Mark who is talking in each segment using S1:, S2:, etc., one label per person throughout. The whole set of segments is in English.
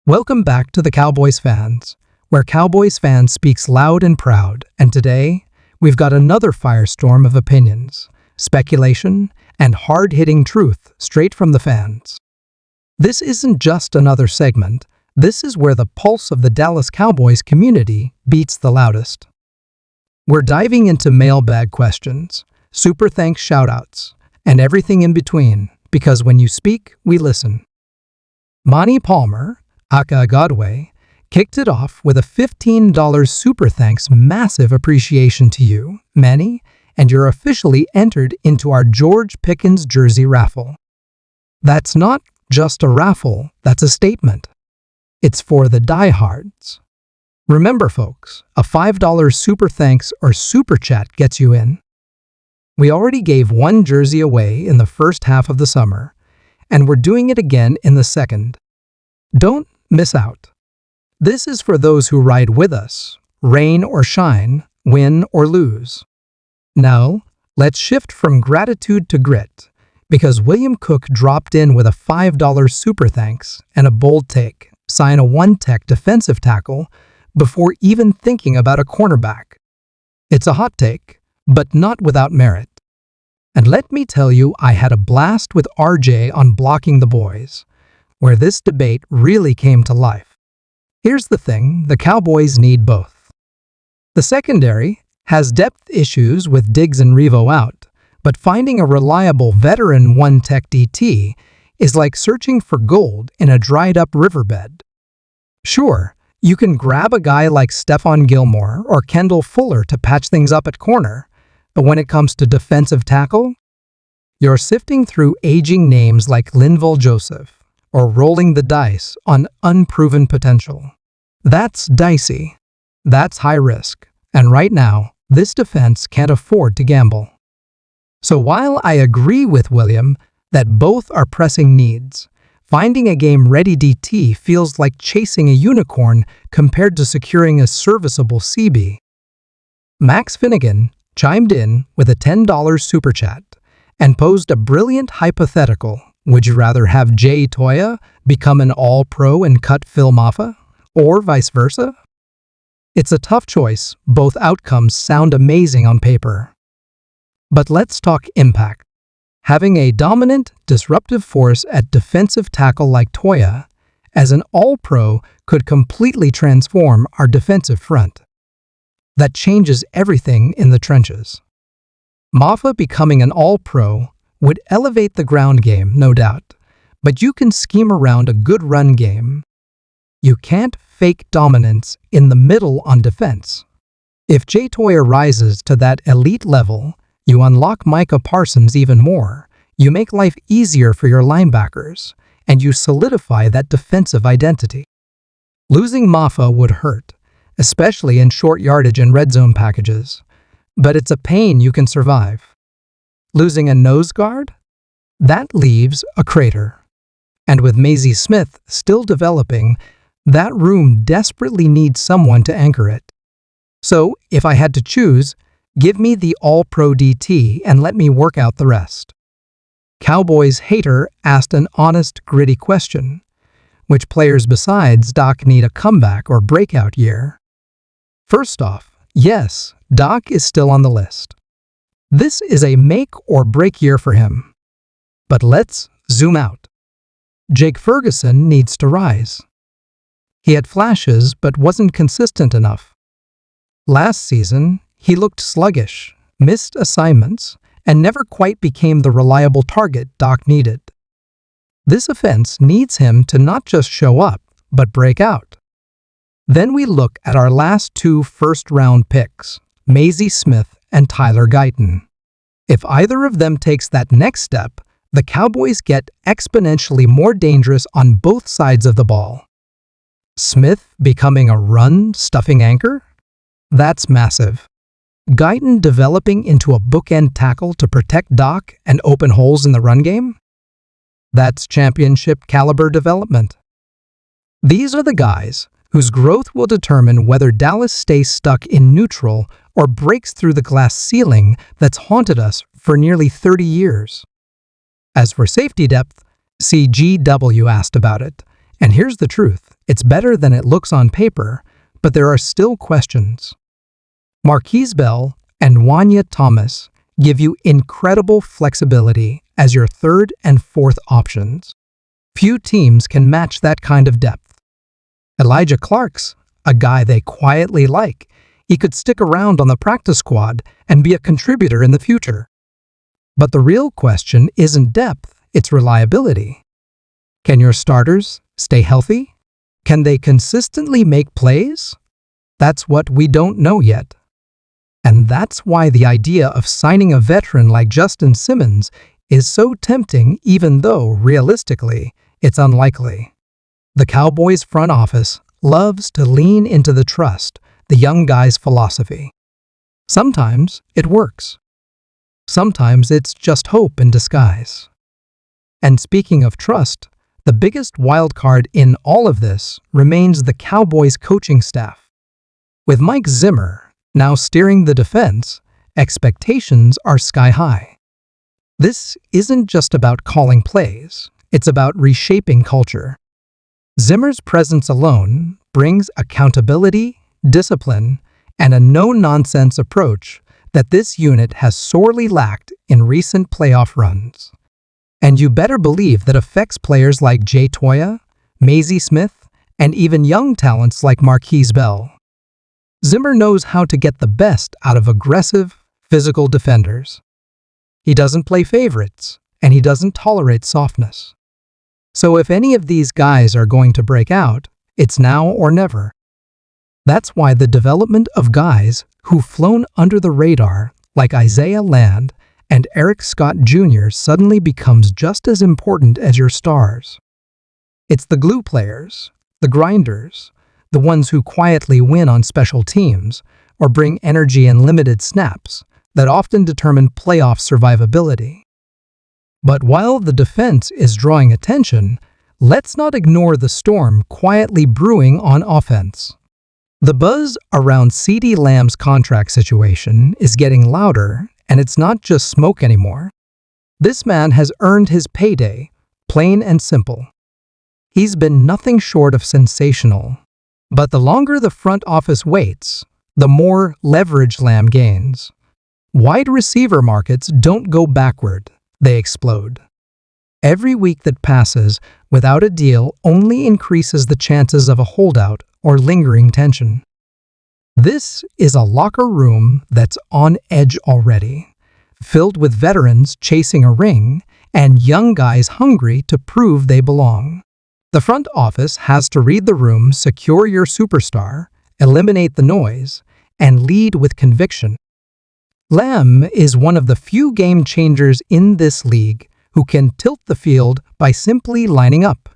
S1: Welcome back to the Cowboys Fans, where Cowboys Fans speaks loud and proud, and today, we've got another firestorm of opinions, speculation, and hard-hitting truth straight from the fans. This isn't just another segment, this is where the pulse of the Dallas Cowboys community beats the loudest. We're diving into mailbag questions, super thanks shoutouts, and everything in between, because when you speak, we listen. Monty Palmer, aka Godway, kicked it off with a $15 super thanks. Massive appreciation to you, Manny, and you're officially entered into our George Pickens jersey raffle. That's not just a raffle, that's a statement. It's for the diehards. Remember folks, a $5 super thanks or super chat gets you in. We already gave one jersey away in the first half of the summer, and we're doing it again in the second. Don't miss out. This is for those who ride with us, rain or shine, win or lose. Now, let's shift from gratitude to grit, because William Cook dropped in with a $5 super thanks and a bold take, sign a one-tech defensive tackle before even thinking about a cornerback. It's a hot take, but not without merit. And let me tell you, I had a blast with RJ on Blocking the Boys, where this debate really came to life. Here's the thing, the Cowboys need both. The secondary has depth issues with Diggs and Revo out, but finding a reliable veteran one-tech DT is like searching for gold in a dried-up riverbed. Sure, you can grab a guy like Stephon Gilmore or Kendall Fuller to patch things up at corner, but when it comes to defensive tackle, you're sifting through aging names like Linval Joseph, or rolling the dice on unproven potential. That's dicey. That's high risk. And right now, this defense can't afford to gamble. So while I agree with William that both are pressing needs, finding a game-ready DT feels like chasing a unicorn compared to securing a serviceable CB. Max Finnegan chimed in with a $10 super chat and posed a brilliant hypothetical. Would you rather have Jay Toia become an all-pro and cut Phil Maffa, or vice versa? It's a tough choice, both outcomes sound amazing on paper. But let's talk impact. Having a dominant, disruptive force at defensive tackle like Toia as an all-pro could completely transform our defensive front. That changes everything in the trenches. Maffa becoming an all-pro would elevate the ground game, no doubt, but you can scheme around a good run game. You can't fake dominance in the middle on defense. If Jay Toia rises to that elite level, you unlock Micah Parsons even more, you make life easier for your linebackers, and you solidify that defensive identity. Losing Maffa would hurt, especially in short yardage and red zone packages, but it's a pain you can survive. Losing a nose guard? That leaves a crater. And with Maisie Smith still developing, that room desperately needs someone to anchor it. So, if I had to choose, give me the all-pro DT and let me work out the rest. Cowboys Hater asked an honest, gritty question. Which players besides Doc need a comeback or breakout year? First off, yes, Doc is still on the list. This is a make-or-break year for him. But let's zoom out. Jake Ferguson needs to rise. He had flashes but wasn't consistent enough. Last season, he looked sluggish, missed assignments, and never quite became the reliable target Doc needed. This offense needs him to not just show up, but break out. Then we look at our last two first-round picks, Maisie Smith and Tyler Guyton. If either of them takes that next step, the Cowboys get exponentially more dangerous on both sides of the ball. Smith becoming a run-stuffing anchor? That's massive. Guyton developing into a bookend tackle to protect Doc and open holes in the run game? That's championship-caliber development. These are the guys whose growth will determine whether Dallas stays stuck in neutral or breaks through the glass ceiling that's haunted us for nearly 30 years. As for safety depth, CGW asked about it, And here's the truth. It's better than it looks on paper, but there are still questions. Marquise Bell and Wanya Thomas give you incredible flexibility as your third and fourth options. Few teams can match that kind of depth. Elijah Clark's a guy they quietly like. He could stick around on the practice squad and be a contributor in the future. But the real question isn't depth, it's reliability. Can your starters stay healthy? Can they consistently make plays? That's what we don't know yet. And that's why the idea of signing a veteran like Justin Simmons is so tempting, even though, realistically, it's unlikely. The Cowboys front office loves to lean into the trust, the young guy's philosophy. Sometimes it works. Sometimes it's just hope in disguise. And speaking of trust, the biggest wild card in all of this remains the Cowboys coaching staff. With Mike Zimmer now steering the defense, expectations are sky high. This isn't just about calling plays, it's about reshaping culture. Zimmer's presence alone brings accountability, discipline, and a no-nonsense approach that this unit has sorely lacked in recent playoff runs. And you better believe that affects players like Jay Toia, Maisie Smith, and even young talents like Marquise Bell. Zimmer knows how to get the best out of aggressive, physical defenders. He doesn't play favorites, and he doesn't tolerate softness. So if any of these guys are going to break out, it's now or never. That's why the development of guys who've flown under the radar, like Isaiah Land and Eric Scott Jr., suddenly becomes just as important as your stars. It's the glue players, the grinders, the ones who quietly win on special teams or bring energy in limited snaps that often determine playoff survivability. But while the defense is drawing attention, let's not ignore the storm quietly brewing on offense. The buzz around CeeDee Lamb's contract situation is getting louder, and it's not just smoke anymore. This man has earned his payday, plain and simple. He's been nothing short of sensational. But the longer the front office waits, the more leverage Lamb gains. Wide receiver markets don't go backward, they explode. Every week that passes without a deal only increases the chances of a holdout or lingering tension. This is a locker room that's on edge already, filled with veterans chasing a ring and young guys hungry to prove they belong. The front office has to read the room, secure your superstar, eliminate the noise, and lead with conviction. Lamb is one of the few game changers in this league who can tilt the field by simply lining up.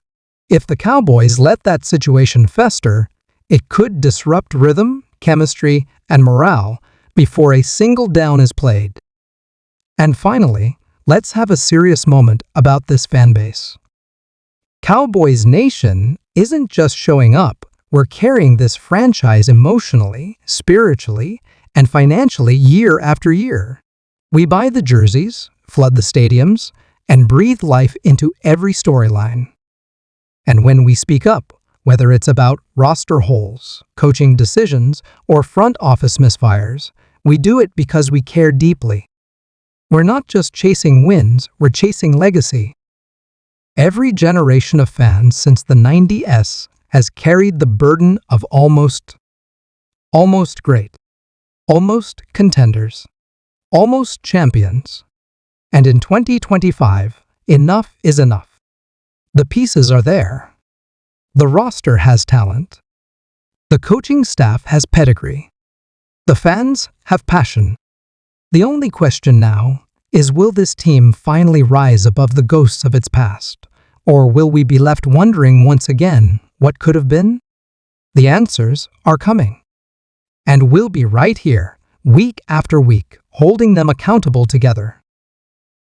S1: If the Cowboys let that situation fester, it could disrupt rhythm, chemistry, and morale before a single down is played. And finally, let's have a serious moment about this fanbase. Cowboys Nation isn't just showing up, we're carrying this franchise emotionally, spiritually, and financially year after year. We buy the jerseys, flood the stadiums, and breathe life into every storyline. And when we speak up, whether it's about roster holes, coaching decisions, or front office misfires, we do it because we care deeply. We're not just chasing wins, we're chasing legacy. Every generation of fans since the 90s has carried the burden of almost great, almost contenders, almost champions. And in 2025, enough is enough. The pieces are there. The roster has talent. The coaching staff has pedigree. The fans have passion. The only question now is, will this team finally rise above the ghosts of its past? Or will we be left wondering once again what could have been? The answers are coming. And we'll be right here, week after week, holding them accountable together.